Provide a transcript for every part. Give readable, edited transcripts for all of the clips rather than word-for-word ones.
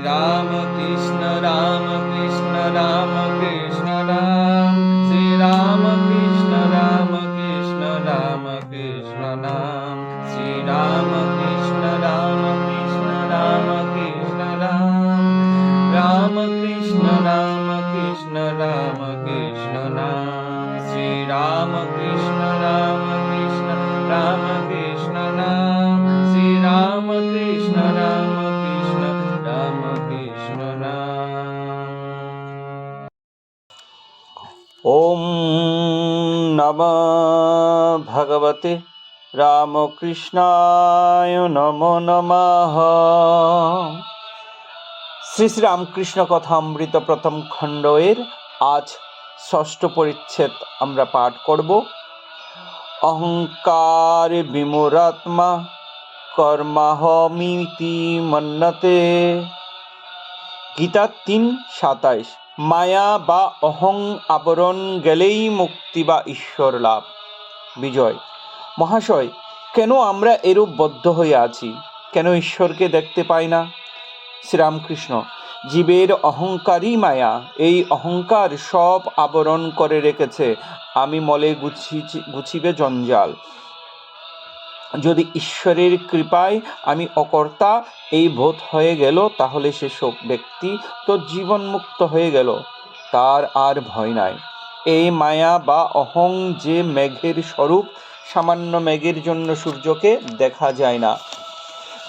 রাম কৃষ্ণ রাম কৃষ্ণ রাম কৃষ্ণ রাম, শ্রী রাম কৃষ্ণ রাম কৃষ্ণ রাম কৃষ্ণ রাম, শ্রী রাম কৃষ্ণ রাম কৃষ্ণ রাম কৃষ্ণ রাম, রাম কৃষ্ণ রাম কৃষ্ণ রাম কৃষ্ণ রাম, শ্রী রাম কৃষ্ণ রাম কৃষ্ণ রাম কৃষ্ণ রাম, শ্রী রাম কৃষ্ণ রাম কৃষ্ণ রাম কৃষ্ণ রাম। ওম নমঃ ভগবতে রামকৃষ্ণায় নমো নমঃ। শ্রী শ্রী রামকৃষ্ণ কথামৃত প্রথম খণ্ড এর আজ ষষ্ঠ পরিচ্ছেদ আমরা পাঠ করব। অহংকার বিমূঢ়াত্মা কর্মাহমিতি মন্যতে। গীতা ৩:২৭। মায়া বা অহং আবরণ গেলেই মুক্তি বা ঈশ্বর লাভ। বিজয় মহাশয়, কেন আমরা এরূপ বদ্ধ হয়ে আছি? কেন ঈশ্বরকে দেখতে পাই না? শ্রীরামকৃষ্ণ: জীবের অহংকারই মায়া। এই অহংকার সব আবরণ করে রেখেছে। আমি মলে গুছিবে জঞ্জাল। যদি ঈশ্বরের কৃপায় আমি অকর্তা এই বোধ হয়ে গেল, তাহলে সেসব ব্যক্তি তো জীবনমুক্ত হয়ে গেল, তার আর ভয় নাই। এই মায়া বা অহং যে মেঘের স্বরূপ। সামান্য মেঘের জন্য সূর্যকে দেখা যায় না,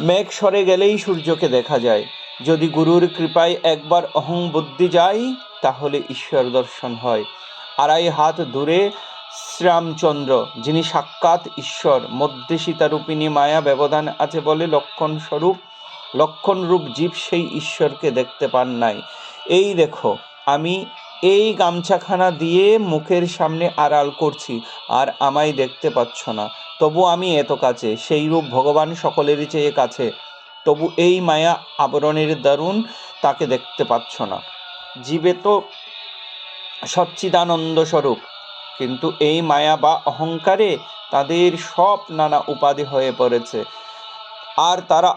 মেঘ সরে গেলেই সূর্যকে দেখা যায়। যদি গুরুর কৃপায় একবার অহং বুদ্ধি যায়, তাহলে ঈশ্বর দর্শন হয়। 2.5 হাত দূরে শ্রীরামচন্দ্র, যিনি সাক্ষাৎ ঈশ্বর, মধ্যে সীতারূপিণী মায়া ব্যবধান আছে বলে লক্ষণরূপ জীব সেই ঈশ্বরকে দেখতে পান নাই। এই দেখো, আমি এই গামছাখানা দিয়ে মুখের সামনে আড়াল করছি, আর আমায় দেখতে পাচ্ছ না, তবু আমি এত কাছে। সেইরূপ ভগবান সকলেরই চেয়ে কাছে, তবু এই মায়া আবরণের দারুণ তাকে দেখতে পাচ্ছ না। জীবে তো সচ্চিদানন্দ স্বরূপ, কিন্তু এই মায়া বা অহংকারে তাদের সব নানা উপাধি হয়ে পড়েছে, আর তারা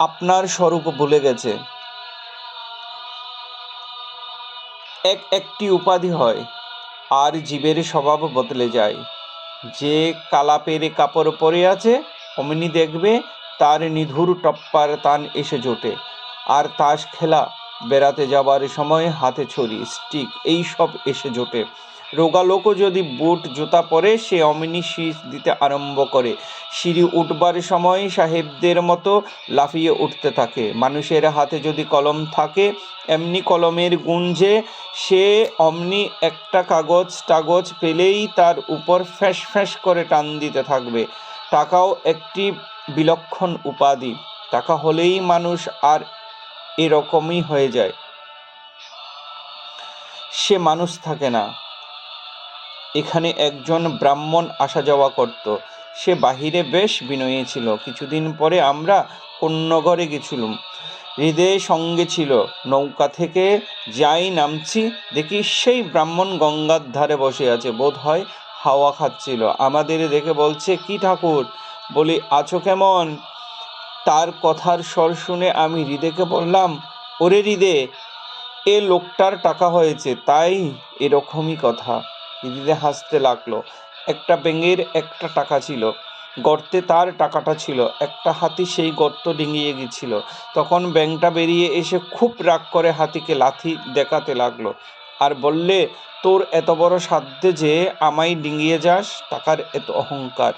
আপনার স্বরূপ ভুলে গেছে। একটি উপাধি হয়, আর জীবের স্বভাব বদলে যায়। যে কালা পেরে কাপড় পরে আছে, অমনি দেখবে তার নিধুর টপ্পার তান এসে জোটে। আর তাস খেলা, বেড়াতে যাবার সময় হাতে ছড়ি, স্টিক, এই সব এসে জোটে। রোগা লোকও যদি বুট জুতা পরে, সে অমনি শীষ দিতে আরম্ভ করে। সিঁড়ি উঠবার সময় সাহেবদের মতো লাফিয়ে উঠতে থাকে। মানুষের হাতে যদি কলম থাকে, এমনি কলমের গুঞ্জে সে অমনি একটা কাগজ পেলেই তার উপর ফ্যাঁস ফ্যাঁস করে টান দিতে থাকবে। টাকাও একটি বিলক্ষণ উপাধি। টাকা হলেই মানুষ আর এরকমই হয়ে যায়, সে মানুষ থাকে না। এখানে একজন ব্রাহ্মণ আসা যাওয়া করত। সে বাহিরে বেশ বিনয়ী ছিল। কিছুদিন পরে আমরা কন্যগরে গেছিলুম। হৃদয় সঙ্গে ছিল। নৌকা থেকে যাই নামছি, দেখি সেই ব্রাহ্মণ গঙ্গার ধারে বসে আছে, বোধ হয় হাওয়া খাচ্ছিল। আমাদের দেখে বলছে, কি ঠাকুর? বলি, আছো কেমন? তার কথার স্বর শুনে আমি হৃদয়কে বললাম, ওরে হৃদয়, এ লোকটার টাকা হয়েছে, তাই এরকমই কথা। হৃদয় হাসতে লাগলো। একটা ব্যাঙের একটা টাকা ছিল, গর্তে তার টাকাটা ছিল। একটা হাতি সেই গর্ত ডিঙিয়ে গেছিল। তখন ব্যাঙটা বেরিয়ে এসে খুব রাগ করে হাতিকে লাথি দেখাতে লাগলো, আর বললে, তোর এত বড় সাধ্যে যে আমায় ডিঙিয়ে যাস? টাকার এত অহংকার।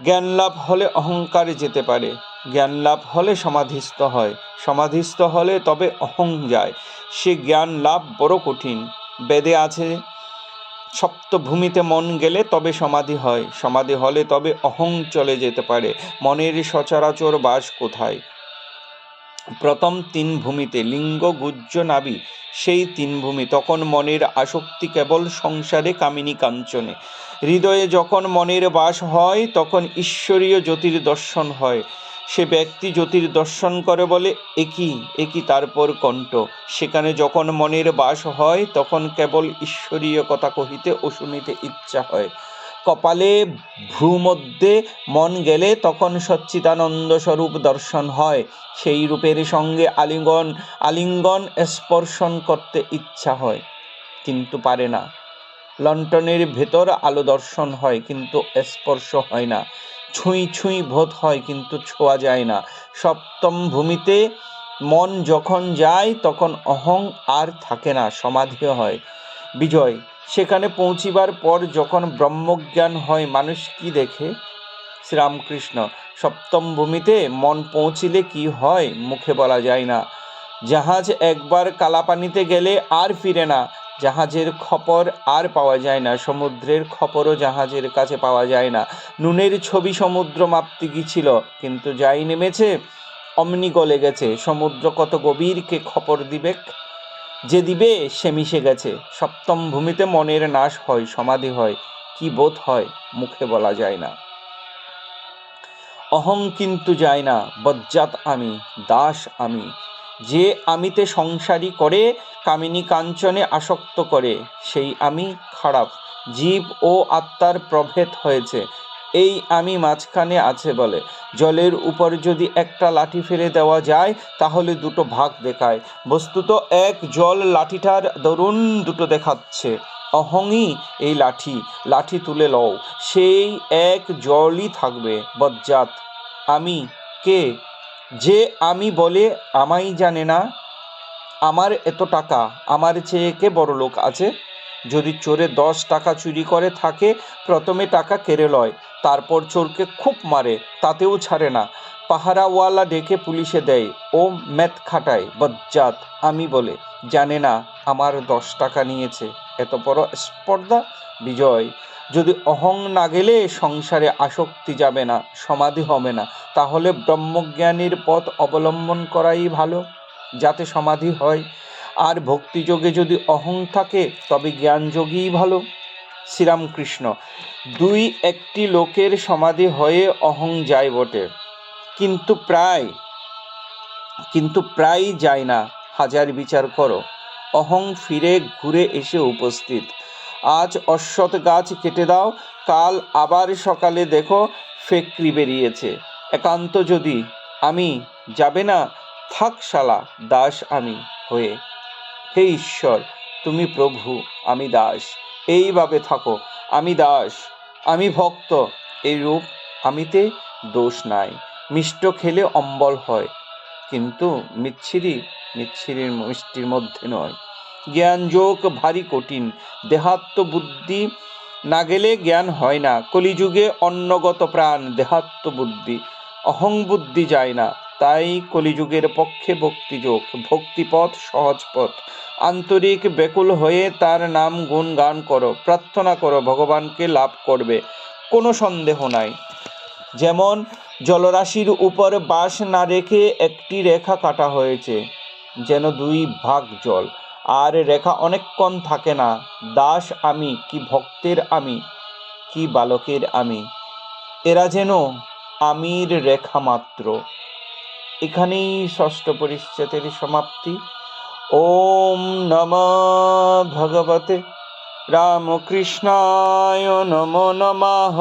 জ্ঞান লাভ হলে অহংকারে যেতে পারে, জ্ঞান লাভ হলে সমাধিস্থ হয়, সমাধিস্থ হলে তবে অহং যায়। সে জ্ঞান লাভ বড় কঠিন। বেদে আছে, সপ্তভূমিতে মন গেলে তবে সমাধি হয়, সমাধি হলে তবে অহং চলে যেতে পারে। মনের সচরাচর বাস কোথায়? প্রথম 3 ভূমিতে, লিঙ্গ, গুহ্য, নাভি, সেই 3 ভূমি। তখন মনের আসক্তি কেবল সংসারে, কামিনী কাঞ্চনে। হৃদয়ে যখন মনের বাস হয়, তখন ঈশ্বরীয় জ্যোতির দর্শন হয়। সে ব্যক্তি জ্যোতির দর্শন করে বলে, একই তারপর কণ্ঠ। সেখানে যখন মনের বাস হয়, তখন কেবল ঈশ্বরীয় কথা কহিতে ও শুনিতে ইচ্ছা হয়। কপালে ভ্রুমধ্যে মন গেলে তখন সচ্চিদানন্দ স্বরূপ দর্শন হয়। সেই রূপের সঙ্গে আলিঙ্গন স্পর্শন করতে ইচ্ছা হয়, কিন্তু পারে না। লণ্ঠনের ভেতর আলো দর্শন হয়, কিন্তু স্পর্শ হয় না। ছুঁই ছুঁই বোধ হয়, কিন্তু ছোঁয়া যায় না। সপ্তম ভূমিতে মন যখন যায় তখন অহং আর থাকে না, সমাধি হয়। বিজয়, সেখানে পৌঁছিবার পর যখন ব্রহ্মজ্ঞান হয়, মানুষ কি দেখে? শ্রীরামকৃষ্ণ, সপ্তম ভূমিতে মন পৌঁছিলে কি হয় মুখে বলা যায় না। জাহাজ একবার কালাপানিতে গেলে আর ফিরে না। জাহাজের খবর আর পাওয়া যায় না, সমুদ্রের খবরও জাহাজের কাছে পাওয়া যায় না। নুনের ছবি সমুদ্র মাপতে গিয়েছিল, কিন্তু যাই নেমেছে অমনি গলে গেছে। সমুদ্র কত গভীর কে খবর দিবে? যে দিবে সে মিশে গেছে। সপ্তম ভূমিতে মনের নাশ হয়, সমাধি হয়। কি বোধ হয় মুখে বলা যায় না। অহং কিন্তু যায় না। বজ্জাত আমি, দাস আমি। যে আমিতে সংসারী করে, কামিনী কাঞ্চনে আসক্ত করে, সেই আমি খারাপ। জীব ও আত্মার প্রভেদ হয়েছে, এই আমি মাঝখানে আছে বলে। জলের উপর যদি একটা লাঠি ফেলে দেওয়া যায় তাহলে দুটো ভাগ দেখায়, বস্তুত এক জল লাঠিটার দরুন দুটো দেখাচ্ছে। অহংই এই লাঠি তুলে লও, সেই এক জলই থাকবে। বজ্জাত আমি কে? যে আমি বলে আমাই জানে না। আমার এত টাকা, আমার চেয়ে কে বড় লোক আছে? যদি চোরে 10 টাকা চুরি করে থাকে, প্রথমে টাকা কেড়ে লয়, তারপর চোরকে খুব মারে, তাতেও ছাড়ে না। পাহারাওয়ালা ডেকে পুলিশে দেয়, ও ম্যাথ খাটায়। বজ্জাত আমি বলে জানে না আমার 10 টাকা নিয়েছে। এত বড় স্পর্ধা। বিজয়, যদি অহং না গেলে সংসারে আসক্তি যাবে না, সমাধি হবে না, তাহলে ব্রহ্মজ্ঞানীর পথ অবলম্বন করাই ভালো, যাতে সমাধি হয়। আর ভক্তিযোগে যদি অহং থাকে তবে জ্ঞানযোগীই ভালো। শ্রীরামকৃষ্ণ, দুই একটি লোকের সমাধি হয়ে অহং যায় বটে, কিন্তু প্রায় যায় না। হাজার বিচার করো, অহং ফিরে ঘুরে এসে উপস্থিত। আজ অশ্বত্থ গাছ কেটে দাও, কাল আবার সকালে দেখো ফেকরি বেরিয়েছে। একান্ত যদি আমি যাবে না, থাক শালা দাস আমি হয়ে। হে ঈশ্বর, তুমি প্রভু, আমি দাস, এইভাবে থাকো। আমি দাস, আমি ভক্ত, এই রূপ আমিতে দোষ নাই। মিষ্ট খেলে অম্বল হয়, কিন্তু মিষ্টির মধ্যে নয়। জ্ঞান যোগ ভারী কঠিন, দেহাত্ম বুদ্ধি না গেলে জ্ঞান হয় না। কলিযুগে অন্নগত প্রাণ দেহাত্ম বুদ্ধি, অহং বুদ্ধি যায় না। তাই কলিযুগের পক্ষে ভক্তিযোগ, ভক্তিপথ সহজ পথ। আন্তরিক ব্যাকুল হয়ে তার নাম গুণ গান করো, প্রার্থনা করো, ভগবানকে লাভ করবে, কোনো সন্দেহ নাই। যেমন জলরাশির উপর বাঁশ না রেখে একটি রেখা কাটা হয়েছে, যেন 2 ভাগ জল, আর রেখা অনেকক্ষণ থাকে না। দাস আমি কি ভক্তের আমি কি বালকের আমি, এরা যেন আমির রেখা মাত্র। এখানেই ষষ্ঠ পরিচ্ছেদের সমাপ্তি। ওম নমঃ ভগবতে রামকৃষ্ণায় নমো নমঃ।